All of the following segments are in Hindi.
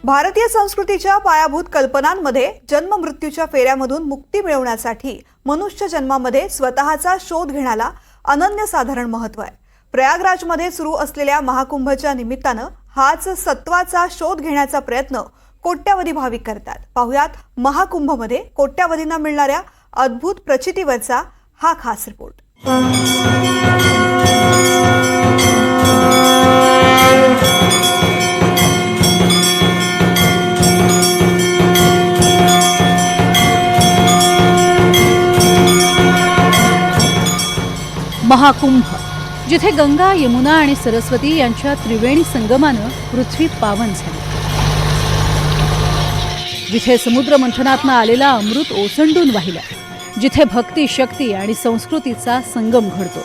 भारतीय संस्कृतीच्या पायाभूत कल्पनांमध्ये जन्म मृत्यूच्या फेऱ्यामधून मुक्ती मिळवण्यासाठी मनुष्य जन्मामध्ये स्वतःचा शोध घेण्याला अनन्यसाधारण महत्त्व आहे। प्रयागराजमध्ये सुरू असलेल्या महाकुंभच्या निमित्तानं हाच सत्वाचा शोध घेण्याचा प्रयत्न कोट्यावधी भाविक करतात। पाहुयात महाकुंभमध्ये कोट्यावधींना मिळणाऱ्या अद्भुत प्रचितीवरचा हा खास रिपोर्ट। महाकुंभ, जिथे गंगा, यमुना आणि सरस्वती यांच्या त्रिवेणी संगमानं पृथ्वी पावन झाली, जिथे समुद्र मंथनातनं आलेला अमृत ओसंडून वाहिला, जिथे भक्ती, शक्ती आणि संस्कृतीचा संगम घडतो,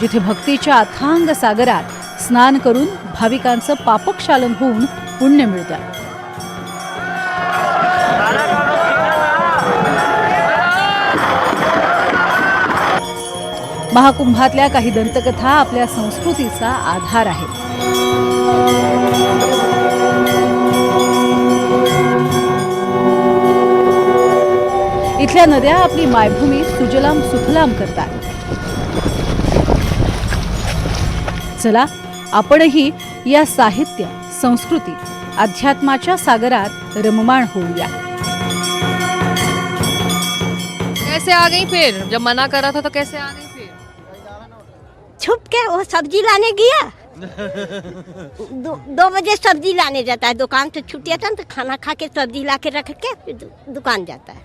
जिथे भक्तीच्या अथांग सागरात स्नान करून भाविकांचं पापक्षालन होऊन पुण्य मिळतं। महाकुंभातल्या काही दंतकथा आपल्या संस्कृतीचा आधार आहेत। इथल्या नद्या आपली मायभूमी सुजलाम सुफलाम करतात। चला आपणही या साहित्य, संस्कृती, अध्यात्माच्या सागरात रममाण होऊया। कैसे आ गई फिर? जब मना कर रहा था तो कैसे आ गई फिर? छुप के वो सब्जी लाने गया। 2 बजे सब्जी लाने जाता है, दुकान से छुट्टी था तो खाना खा के सब्जी ला के रख के फिर दुकान जाता है।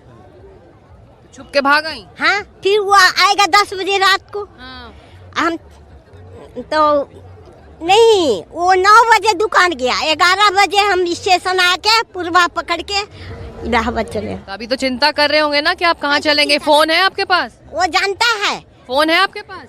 छुप के भाग गई? हाँ, फिर वो आएगा 10 बजे रात को। हाँ। हम तो नहीं, वो 9 बजे दुकान गया, 11 बजे हम स्टेशन आके पूर्वा पकड़ के इलाहाबाद चले। तो अभी तो चिंता कर रहे होंगे ना कि आप कहाँ चलेंगे? फोन है आपके पास? वो जानता है। फोन है आपके पास?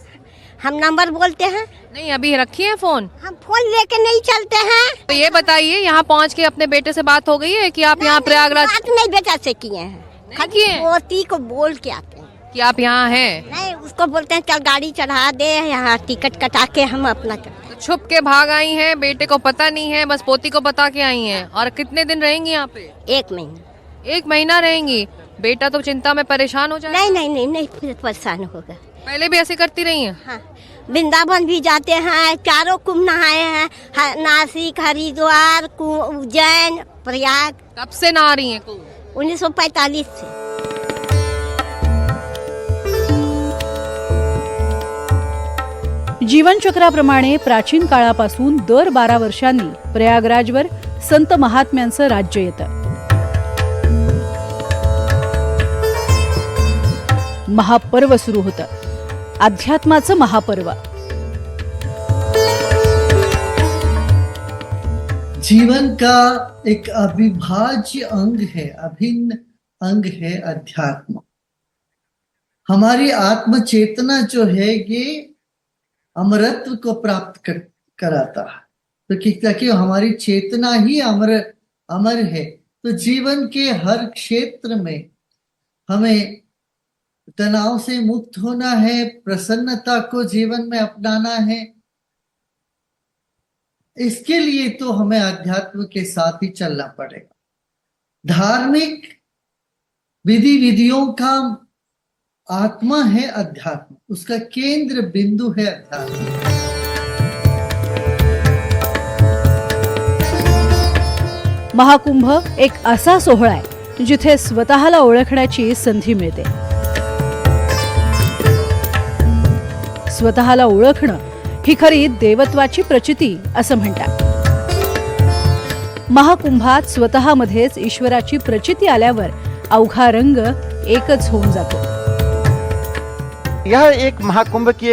हम नंबर बोलते हैं। नहीं, अभी रखी है फोन? हम फोन लेके नहीं चलते हैं। तो ये बताइए, यहाँ पहुँच के अपने बेटे से बात हो गई है कि आप यहाँ प्रयागराज? बात नहीं बेटा से किए हैं, किए हैं? पोती को बोल के आते हैं कि आप यहाँ हैं? नहीं, उसको बोलते हैं चल गाड़ी चढ़ा दे, यहाँ टिकट कटा के हम अपना करते। तो छुप के भाग आई हैं, बेटे को पता नहीं है, बस पोती को बता के आई हैं। और कितने दिन रहेंगी यहाँ पे? 1 महीना। 1 महीना रहेंगी। बेटा तो चिंता में परेशान हो जाए। नहीं, फिर परेशान होगा। पहले भी ऐसे करती रही हैं? हाँ, वृंदावन भी जाते हैं, चारों कुंभ नहाए हैं, नासिक, हरिद्वार, उज्जैन, प्रयाग। कब से नहा रही हैं? 1945 से। जीवनचक्राप्रमाणे प्राचीन काळापासून दर 12 वर्षांनी प्रयागराजवर संत महात्म्यांचं राज्य येतं। महापर्व सुरू होतं, अध्यात्माचं महापर्व। जीवन का एक अविभाज्य अंग है, अभिन्न अंग है अध्यात्म। हमारी आत्म चेतना जो है ये अमरत्व को प्राप्त कराता है, तो क्योंकि हमारी चेतना ही अमर है, तो जीवन के हर क्षेत्र में हमें तनाव से मुक्त होना है, प्रसन्नता को जीवन में अपनाना है। इसके लिए तो हमें अध्यात्म के साथ ही चलना पड़ेगा। धार्मिक विधि विधियों का आत्मा है अध्यात्म, उसका केंद्र बिंदु है अध्यात्म। महाकुंभ एक असा सोहळा आहे जिथे स्वतःला ओळखण्याची संधी मिळते। स्वतःला ओळखणं ही खरी देवत्वाची प्रचिती असं म्हणतात। महाकुंभात स्वतःमध्येच ईश्वराची प्रचिती आल्यावर अवघा रंग एकच होऊन जातो। यह एक महाकुंभ की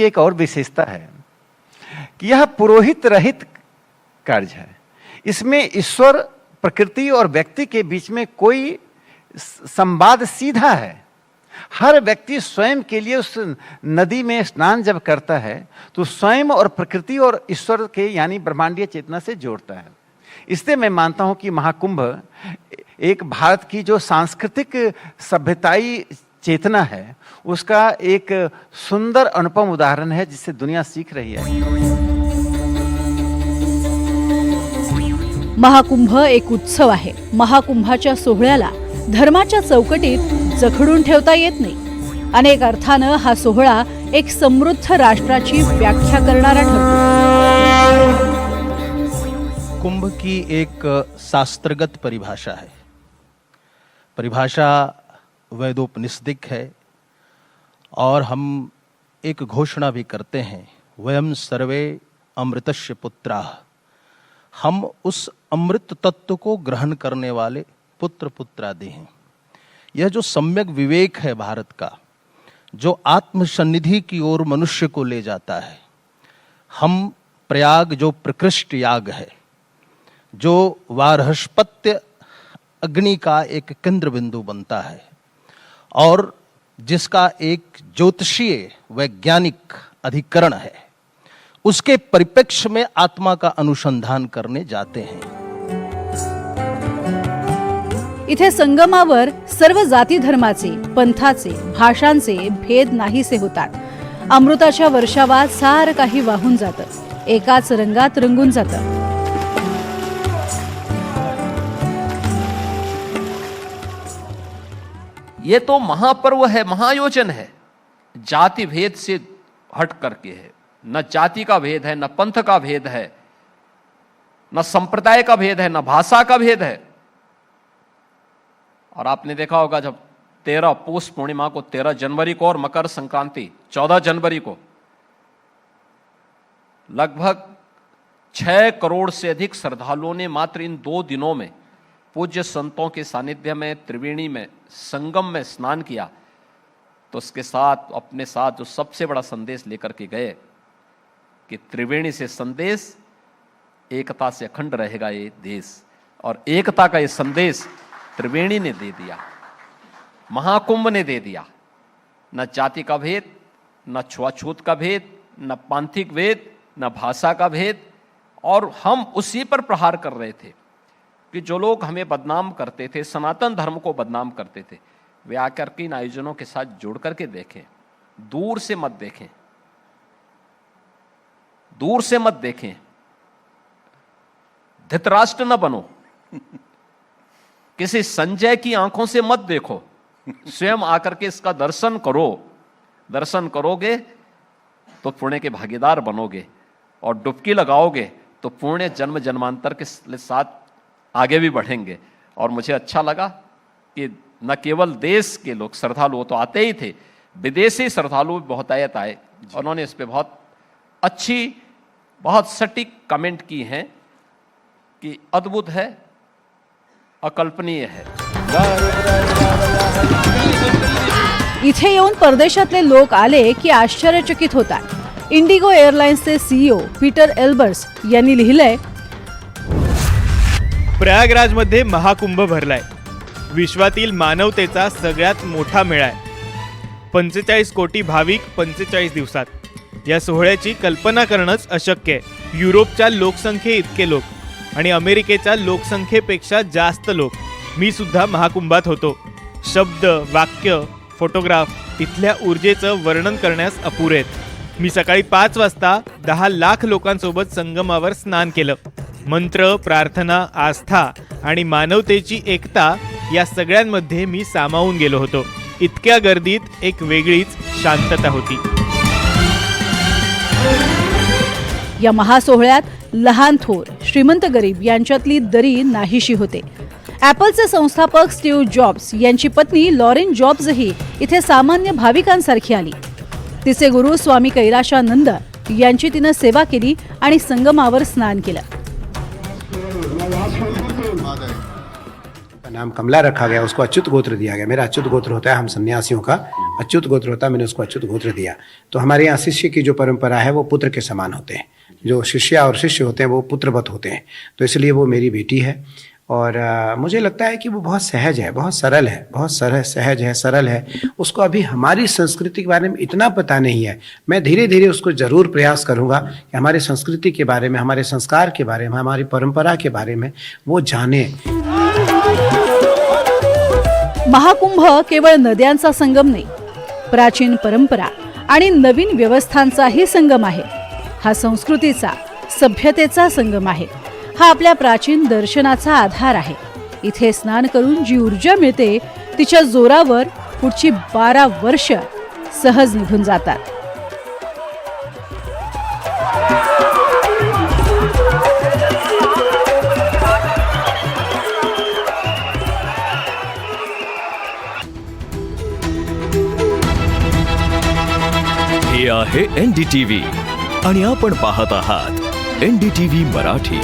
एक और विशेषता है कि यह पुरोहित रहित कार्य है। इसमें ईश्वर, प्रकृति और व्यक्ति के बीच में कोई संवाद सीधा है। हर व्यक्ति स्वयं के लिए उस नदी में स्नान जब करता है तो स्वयं और प्रकृति और ईश्वर के यानी ब्रह्मांडीय चेतना से जोड़ता है। इसलिए मैं मानता हूं कि महाकुंभ एक भारत की जो सांस्कृतिक सभ्यताई चेतना है उसका एक सुंदर अनुपम उदाहरण है जिससे दुनिया सीख रही है। महाकुंभ एक उत्सव आहे. महाकुंभाच्या सोहळ्याला धर्माच्या चौकटीत जखडून ठेवता येत नाही. अनेक अर्थानं हा सोहळा एक समृद्ध राष्ट्राची व्याख्या करणारा ठरतो. कुंभ की एक शास्त्रगत परिभाषा है. परिभाषा वेदोपनिषदिक है और हम एक घोषणा भी करते हैं, वयम सर्वे अमृतस्य पुत्राः. हम उस अमृत तत्व को ग्रहण करने वाले पुत्र पुत्रादि हैं. यह जो सम्यक विवेक है भारत का, जो आत्मसन्निधि की ओर मनुष्य को ले जाता है. हम प्रयाग जो प्रकृष्ट याग है, जो वार्हस्पत्य अग्नि का एक केंद्र बिंदु बनता है और जिसका एक ज्योतिषीय वैज्ञानिक अधिकरण है, उसके परिप्रेक्ष्य में आत्मा का अनुसंधान करने जाते हैं. इथे संगमावर सर्व जाती धर्माचे, पंथाचे, भाषांचे भेद नाहीसे होतात. अमृताच्या वर्षावात सार काही वाहून जातं, एकाच रंगात रंगून जातं. ये तो महापर्व है, महायोजन है. जाति भेद से हट करके है. न जाति का भेद है, न पंथ का भेद है, न संप्रदाय का भेद है, न भाषा का भेद है. और आपने देखा होगा जब 13 पौष पूर्णिमा को 13 जनवरी को और मकर संक्रांति 14 जनवरी को लगभग 6 करोड़ से अधिक श्रद्धालुओं ने मात्र इन 2 दिनों में पूज्य संतों के सानिध्य में त्रिवेणी में संगम में स्नान किया, तो उसके साथ अपने साथ जो सबसे बड़ा संदेश लेकर के गए कि त्रिवेणी से संदेश एकता से अखंड रहेगा ये देश. और एकता का ये संदेश त्रिवेणी ने दे दिया, महाकुंभ ने दे दिया. न जाति का भेद, न छुआछूत का भेद, न पांथिक भेद, न भाषा का भेद. और हम उसी पर प्रहार कर रहे थे कि जो लोग हमें बदनाम करते थे, सनातन धर्म को बदनाम करते थे, वे आकर के इन आयोजनों के साथ जोड़ करके देखें. दूर से मत देखें, दूर से मत देखें. धृतराष्ट्र न बनो, किसी संजय की आंखों से मत देखो, स्वयं आकर के इसका दर्शन करो. दर्शन करोगे तो पुण्य के भागीदार बनोगे और डुबकी लगाओगे तो पुण्य जन्म जन्मांतर के साथ आगे भी बढ़ेंगे. और मुझे अच्छा लगा कि न केवल देश के लोग श्रद्धालु तो आते ही थे, विदेशी श्रद्धालु भी बहुतायत आए. उन्होंने इस पे बहुत अच्छी, बहुत सटीक कमेंट की हैं कि अद्भुत है, अकल्पनीय है. इथे येऊन परदेशातले लोक आले की आश्चर्यचकित होतात. इंडिगो एअरलाइन्सचे सीईओ पीटर एल्बर्स यांनी लिहिलंय, प्रयागराजमध्ये महाकुंभ भरलाय. विश्वातील मानवतेचा सगळ्यात मोठा मेळा आहे. 45 कोटी भाविक 45 दिवसात. या सोहळ्याची कल्पना करणंच अशक्य आहे. युरोपच्या लोकसंख्ये इतके लोक आणि अमेरिकेच्या लोकसंख्येपेक्षा जास्त लोक. मी सुद्धा महाकुंभात होतो. शब्द, वाक्य, फोटोग्राफ इथल्या ऊर्जेचं वर्णन करण्यास अपुरे आहेत. मी सकाळी 5 वाजता 10 लाख लोकांसोबत संगमावर स्नान केलं. मंत्र, प्रार्थना, आस्था आणि मानवतेची एकता या सगळ्यांमध्ये मी सामावून गेलो होतो. इतक्या गर्दीत एक वेगळीच शांतता होती. या महासोहळ्यात लहान थोर, श्रीमंत गरीब यांच्यातली दरी नाहीशी होते. ॲपलचे संस्थापक स्टीव्ह जॉब्स यांची पत्नी लॉरेन जॉब्सही इथे सामान्य भाविकांसारखी आली. तिचे गुरु स्वामी कैलाशानंद यांची तिनं सेवा केली आणि संगमावर स्नान केलं. नाम कमला रखा गया, उसको अच्युत गोत्र दिया गया. मेरा अच्युत गोत्र होता है, हम सन्यासियों का अच्युत गोत्र होता है, मैंने उसको अच्युत गोत्र दिया. तो हमारे यहाँ शिष्य की जो परंपरा है वो पुत्र के समान होते हैं. जो शिष्या और शिष्य होते हैं वो पुत्रवत होते हैं. तो इसलिए वो मेरी बेटी है और मुझे लगता है कि वो बहुत सहज है, बहुत सरल है, बहुत सहज है, सरल है. उसको अभी हमारी संस्कृति के बारे में इतना पता नहीं है. मैं धीरे धीरे उसको जरूर प्रयास करूँगा कि हमारी संस्कृति के बारे में, हमारे संस्कार के बारे में, हमारी परंपरा के बारे में वो जाने. महाकुंभ केवळ नद्यांचा संगम नाही, प्राचीन परंपरा आणि नवीन व्यवस्थांचाही संगम आहे. हा संस्कृतीचा, सभ्यतेचा संगम आहे हा आपल्या प्राचीन दर्शनाचा आधार आहे. इथे स्नान करून जी ऊर्जा मिळते तिच्या जोरावर पुढची 12 वर्ष सहज निघून जातात. हे आहे NDTV आणि आपण पाहत आहात NDTV मराठी.